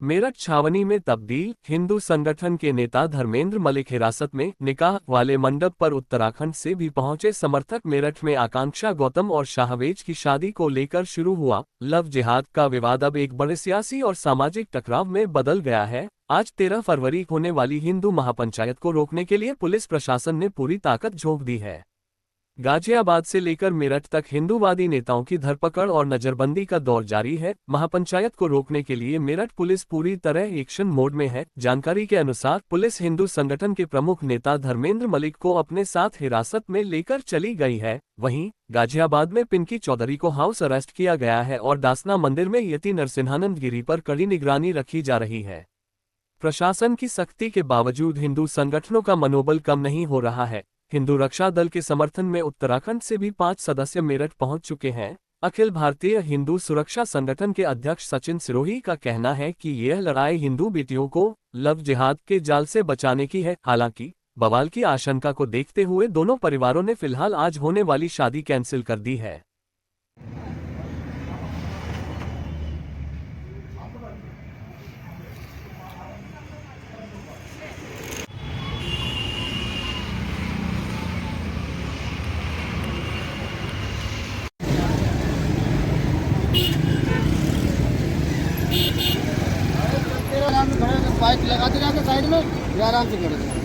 मेरठ छावनी में तब्दील, हिंदू संगठन के नेता धर्मेंद्र मलिक हिरासत में। निकाह वाले मंडप पर उत्तराखंड से भी पहुंचे समर्थक। मेरठ में आकांक्षा गौतम और शाहवेज की शादी को लेकर शुरू हुआ लव जिहाद का विवाद अब एक बड़े सियासी और सामाजिक टकराव में बदल गया है। आज 13 फरवरी होने वाली हिंदू महापंचायत को रोकने के लिए पुलिस प्रशासन ने पूरी ताकत झोंक दी है। गाजियाबाद से लेकर मेरठ तक हिंदूवादी नेताओं की धरपकड़ और नजरबंदी का दौर जारी है। महापंचायत को रोकने के लिए मेरठ पुलिस पूरी तरह एक्शन मोड में है। जानकारी के अनुसार पुलिस हिंदू संगठन के प्रमुख नेता धर्मेंद्र मलिक को अपने साथ हिरासत में लेकर चली गई है। वहीं गाजियाबाद में पिंकी चौधरी को हाउस अरेस्ट किया गया है और दासना मंदिर में यति नरसिंहानंद गिरी पर कड़ी निगरानी रखी जा रही है। प्रशासन की सख्ती के बावजूद हिंदू संगठनों का मनोबल कम नहीं हो रहा है। हिंदू रक्षा दल के समर्थन में उत्तराखंड से भी 5 सदस्य मेरठ पहुंच चुके हैं। अखिल भारतीय हिंदू सुरक्षा संगठन के अध्यक्ष सचिन सिरोही का कहना है कि यह लड़ाई हिंदू बेटियों को लव जिहाद के जाल से बचाने की है। हालांकि बवाल की आशंका को देखते हुए दोनों परिवारों ने फिलहाल आज होने वाली शादी कैंसिल कर दी है। बाइक लगाते जाके साइड में ये आराम से करेंगे।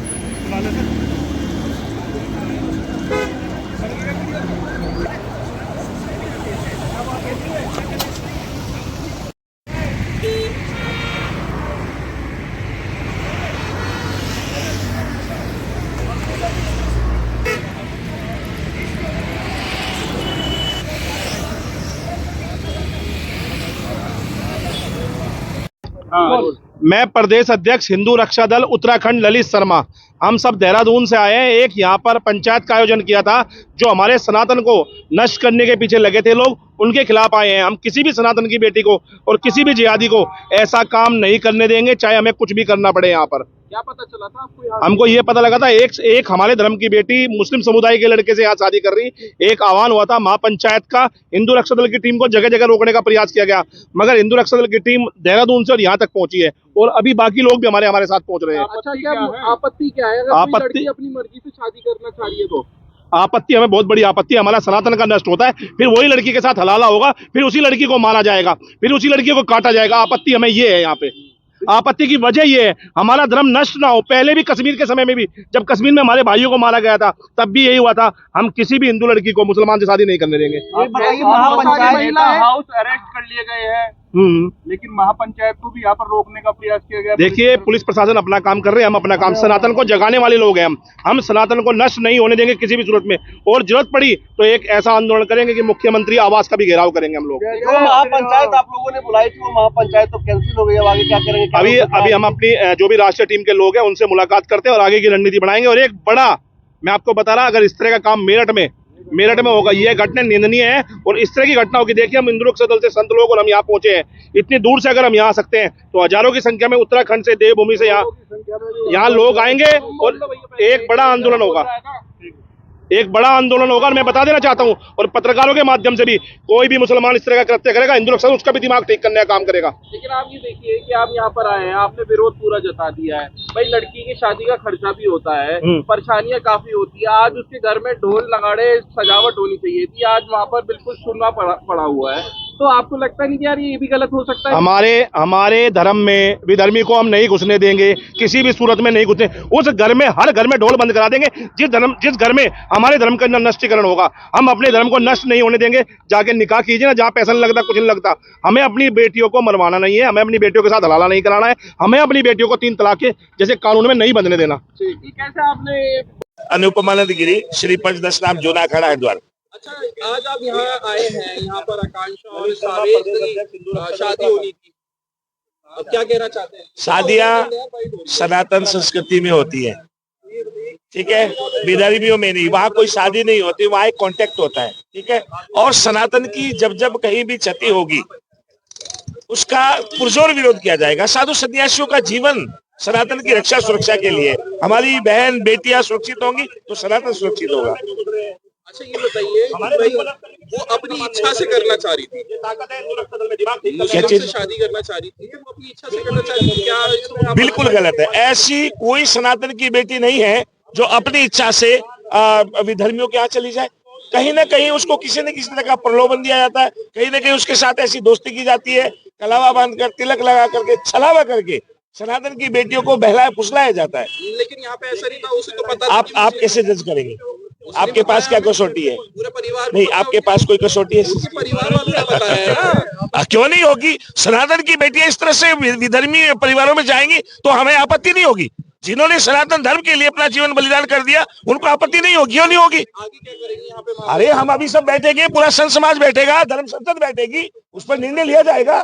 मैं प्रदेश अध्यक्ष हिंदू रक्षा दल उत्तराखंड ललित शर्मा। हम सब देहरादून से आए हैं। एक यहाँ पर पंचायत का आयोजन किया था। जो हमारे सनातन को नष्ट करने के पीछे लगे थे लोग, उनके खिलाफ आए हैं। हम किसी भी सनातन की बेटी को और किसी भी जिहादी को ऐसा काम नहीं करने देंगे, चाहे हमें कुछ भी करना पड़े। यहाँ पर क्या पता चला था आपको? हमको ये पता लगा था एक हमारे धर्म की बेटी मुस्लिम समुदाय के लड़के से यहाँ शादी कर रही। एक आह्वान हुआ था महापंचायत का, हिंदू रक्षा दल की टीम को जगह जगह रोकने का प्रयास किया गया, मगर हिंदू रक्षा दल की टीम देहरादून से और यहाँ तक पहुंची है और अभी बाकी लोग भी हमारे साथ पहुंच रहे हैं। अच्छा, क्या आपत्ति क्या है? अगर कोई लड़की अपनी मर्जी से शादी करना चाह रही है तो आपत्ति, हमें बहुत बड़ी आपत्ति है। हमारा सनातन का नष्ट होता है, फिर वही लड़की के साथ हलाला होगा, फिर उसी लड़की को मारा जाएगा, फिर उसी लड़की को काटा जाएगा। आपत्ति हमें ये है। यहाँ पे आपत्ति की वजह ये है, हमारा धर्म नष्ट ना हो। पहले भी कश्मीर के समय में भी, जब कश्मीर में हमारे भाइयों को मारा गया था, तब भी यही हुआ था। हम किसी भी हिंदू लड़की को मुसलमान से शादी नहीं करने देंगे। महापंचायत हाउस अरेस्ट कर लिए गए हैं, लेकिन महापंचायत को भी यहाँ पर रोकने का प्रयास किया गया। देखिए, पुलिस प्रशासन अपना काम कर रहे हैं, हम अपना काम। सनातन को जगाने वाले लोग हैं हम सनातन को नष्ट नहीं होने देंगे किसी भी सूरत में। और जरूरत पड़ी तो एक ऐसा आंदोलन करेंगे कि मुख्यमंत्री आवास का भी घेराव करेंगे हम लोग। जो महापंचायत आप लोगों ने बुलाई थी, वो महापंचायत तो कैंसिल हो गई। अब आगे क्या करेंगे? अभी हम अपनी जो भी राष्ट्रीय टीम के लोग हैं उनसे मुलाकात करते हैं और आगे की रणनीति बनाएंगे। और एक बड़ा, मैं आपको बता रहा, अगर इस तरह का काम मेरठ में होगा, यह घटना निंदनीय है। और इस तरह की घटना होगी। देखिए, हम हिंदू रक्षा दल से संत लोग और हम यहाँ पहुंचे हैं। इतनी दूर से अगर हम यहाँ आ सकते हैं तो हजारों की संख्या में उत्तराखंड से, देवभूमि से यहाँ लोग आएंगे और एक बड़ा आंदोलन होगा। और मैं बता देना चाहता हूँ, और पत्रकारों के माध्यम से भी, कोई भी मुसलमान इस तरह का कृत्य करेगा, हिंदू रक्षा उसका भी दिमाग ठीक करने का काम करेगा। लेकिन आप ये देखिए कि आप यहाँ पर आए हैं, आपने विरोध पूरा जता दिया है। भाई, लड़की की शादी का खर्चा भी होता है, परेशानियां काफी होती है। आज उसके घर में ढोल नगाड़े सजावट होनी चाहिए थी, आज वहाँ पर बिल्कुल सुनना पड़ा हुआ है। तो आपको लगता नहीं कि यार ये भी गलत हो सकता है? हमारे धर्म में विधर्मी को हम नहीं घुसने देंगे, किसी भी सूरत में नहीं घुसने। उस घर में, हर घर में ढोल बंद करा देंगे जिस घर में हमारे धर्म का नष्टीकरण होगा। हम अपने धर्म को नष्ट नहीं होने देंगे। जाके निकाह कीजिए ना, जहाँ पैसा नहीं लगता, कुछ नहीं लगता। हमें अपनी बेटियों को मरवाना नहीं है, हमें अपनी बेटियों के साथ हलाला नहीं कराना है, हमें अपनी बेटियों को 3 तलाक के जैसे कानून में नहीं बंधने देना। कैसे आपने अनुपमानंद गिरी, श्री पंचदशनाम जोना अखाड़ा हरिद्वार। अच्छा, आज आप यहाँ आए हैं, यहाँ पर आकांक्षा और शावेज की शादी होनी थी, अब क्या कहना चाहते हैं? शादियां सनातन संस्कृति में होती है, ठीक है, विधर्मियों में नहीं। वहाँ कोई शादी नहीं होती, वहाँ एक कॉन्टेक्ट होता है, ठीक है। और सनातन की जब कहीं भी क्षति होगी, उसका पुरजोर विरोध किया जाएगा। साधु सन्यासियों का जीवन सनातन की रक्षा सुरक्षा के लिए। हमारी बहन बेटियां सुरक्षित होंगी तो सनातन सुरक्षित होगा। अच्छा ये बताइए भाई, वो अपनी इच्छा से करना चाह रही थी, मुस्लिम से शादी करना चाह रही थी, वो अपनी इच्छा से करना चाह रही थी, क्या इसमें आप बिल्कुल गलत है। ऐसी कोई सनातन की बेटी नहीं है जो अपनी इच्छा से विधर्मियों के यहाँ चली जाए। कहीं ना कहीं उसको किसी न किसी तरह का प्रलोभन दिया जाता है, कहीं ना कहीं उसके साथ ऐसी दोस्ती की जाती है, कलावा बांधकर, तिलक लगा करके, छलावा करके सनातन की बेटियों को बहलाया फुसलाया जाता है। लेकिन यहाँ पे ऐसा नहीं था, उसे तो पता था कि आप कैसे जज करेंगे? आपके पास क्या कसौटी है? पूरे परिवार नहीं, आपके पास कोई कसौटी है? परिवार वालों ने बताया है ना। क्यों नहीं होगी? सनातन की बेटियां इस तरह से विधर्मी परिवारों में जाएंगी तो हमें आपत्ति नहीं होगी। जिन्होंने सनातन धर्म के लिए अपना जीवन बलिदान कर दिया, उनको आपत्ति नहीं होगी। क्यों नहीं होगी? आगे क्या करेंगे यहाँ पे? अरे हम अभी सब बैठेंगे, पूरा संत समाज बैठेगा, धर्म संसद बैठेगी, उस पर निर्णय लिया जाएगा।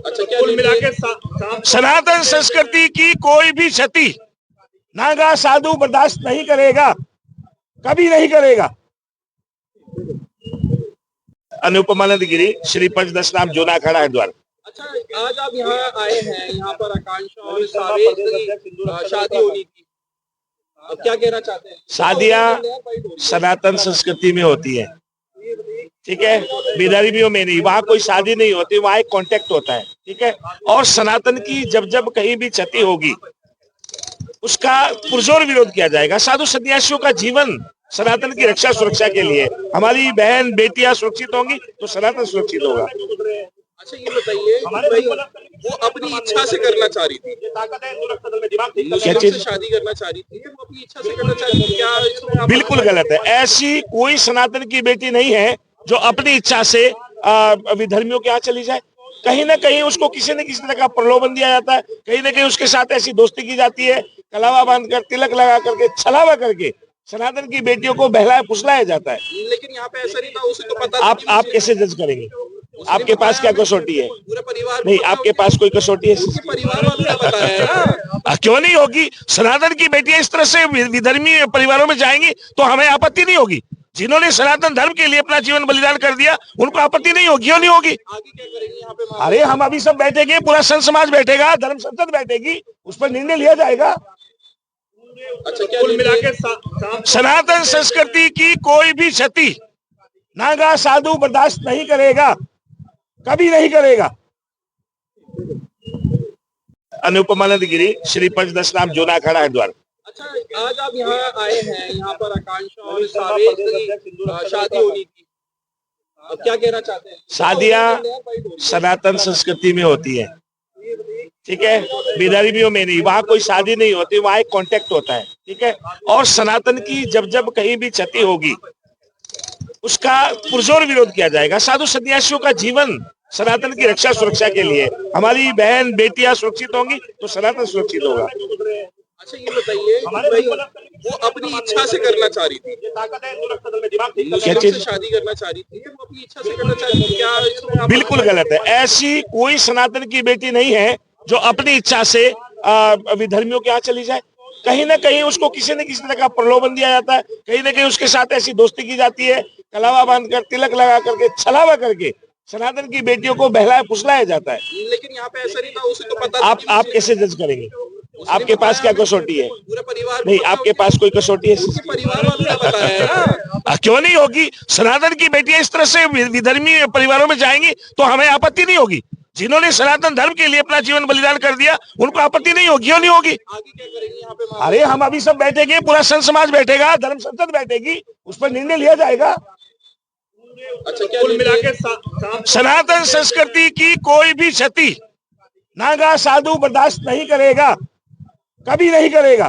अच्छा, क्या कुल मिलाकर सनातन संस्कृति की कोई भी क्षति नागा साधु बर्दाश्त नहीं करेगा, कभी नहीं करेगा। अनुपमानंद गिरी, श्री पंचदश नाम जोना खड़ा हरिद्वार। अच्छा, आज आप यहाँ आए हैं, यहाँ पर आकांक्षा और सावेद की शादी होनी थी, अब क्या कहना चाहते हैं? शादियां सनातन संस्कृति में होती है, ठीक है, विधर्मियों में नहीं। वहां कोई शादी नहीं होती, वहां एक कॉन्टेक्ट होता है, ठीक है। और सनातन की जब जब कहीं भी क्षति होगी उसका पुरजोर विरोध किया जाएगा। साधु सन्यासियों का जीवन सनातन की रक्षा सुरक्षा के लिए, हमारी बहन बेटियां सुरक्षित होंगी तो सनातन सुरक्षित होगा। अच्छा ये बताइए भाई, वो अपनी इच्छा से करना चाह रही थी, मुस्लिम से शादी करना चाह रही थी, वो अपनी इच्छा से करना चाह रही थी, क्या इसमें आप बिल्कुल गलत है। ऐसी कोई सनातन की बेटी नहीं है जो अपनी इच्छा से विधर्मियों के यहाँ चली जाए। कहीं ना कहीं उसको किसी न किसी तरह का प्रलोभन दिया जाता है, कहीं ना कहीं उसके साथ ऐसी दोस्ती की जाती है, कलावा बांधकर, तिलक लगा करके, छलावा करके सनातन की बेटियों को बहलाया फुसलाया जाता है। लेकिन यहाँ पे ऐसा नहीं था, उसे तो पता था कि आप कैसे जज करेंगे? आपके पास क्या कसौटी है? पूरे परिवार नहीं, आपके पास कोई कसौटी है? परिवार वालों ने बताया है ना। क्यों नहीं होगी? सनातन की बेटियां इस तरह से विधर्मी परिवारों में जाएंगी तो हमें आपत्ति नहीं होगी। जिन्होंने सनातन धर्म के लिए अपना जीवन बलिदान कर दिया, उनको आपत्ति नहीं होगी। क्यों नहीं होगी? आगे क्या करेंगे यहाँ पे? अरे हम अभी सब बैठेंगे, पूरा संत समाज बैठेगा, धर्म संसद बैठेगी, उस पर निर्णय लिया जाएगा। अच्छा, क्या कुल मिलाकर सनातन संस्कृति की कोई भी क्षति नागा साधु बर्दाश्त नहीं करेगा, कभी नहीं करेगा। अनुपमानंद गिरी, श्री पंचदश नाम जोना खड़ा हरिद्वार। अच्छा, आज आप यहाँ आए हैं, यहाँ पर आकांक्षा और सावेद की शादी होनी थी, अब क्या कहना चाहते हैं? शादियां सनातन संस्कृति में होती है, ठीक है, विधर्मियों में नहीं। वहां कोई शादी नहीं होती, वहां एक कॉन्टेक्ट होता है, ठीक है। और सनातन की जब जब कहीं भी क्षति होगी उसका पुरजोर विरोध किया जाएगा। साधु सन्यासियों का जीवन सनातन की रक्षा सुरक्षा के लिए, हमारी बहन बेटियां सुरक्षित होंगी तो सनातन सुरक्षित होगा। अच्छा ये बताइए भाई, वो अपनी इच्छा से करना चाह रही थी, मुस्लिम से शादी करना चाह रही थी, वो अपनी इच्छा से करना चाह रही थी, क्या इसमें आप बिल्कुल गलत है। ऐसी कोई सनातन की बेटी नहीं है जो अपनी इच्छा से विधर्मियों के यहाँ चली जाए। कहीं ना कहीं उसको किसी न किसी तरह का प्रलोभन दिया जाता है, कहीं ना कहीं उसके साथ ऐसी दोस्ती की जाती है, कलावा बांधकर, तिलक लगा करके, छलावा करके सनातन की बेटियों को बहलाया फुसलाया जाता है। लेकिन यहाँ पे ऐसा नहीं था, उसे तो पता था कि आप कैसे जज करेंगे? आपके पास क्या कसौटी है? पूरे परिवार नहीं, आपके पास कोई कसौटी है? परिवार वालों ने बताया है ना। क्यों नहीं होगी? सनातन की बेटियां इस तरह से विधर्मी परिवारों में जाएंगी तो हमें आपत्ति नहीं होगी। जिन्होंने सनातन धर्म के लिए अपना जीवन बलिदान कर दिया, उनको आपत्ति नहीं होगी। क्यों नहीं होगी? आगे क्या करेंगे यहाँ पे? अरे हम अभी सब बैठेंगे, पूरा संत समाज बैठेगा, धर्म संसद बैठेगी, उस पर निर्णय लिया जाएगा। अच्छा, क्या कुल मिलाकर सनातन संस्कृति की कोई भी क्षति नागा साधु बर्दाश्त नहीं करेगा, कभी नहीं करेगा।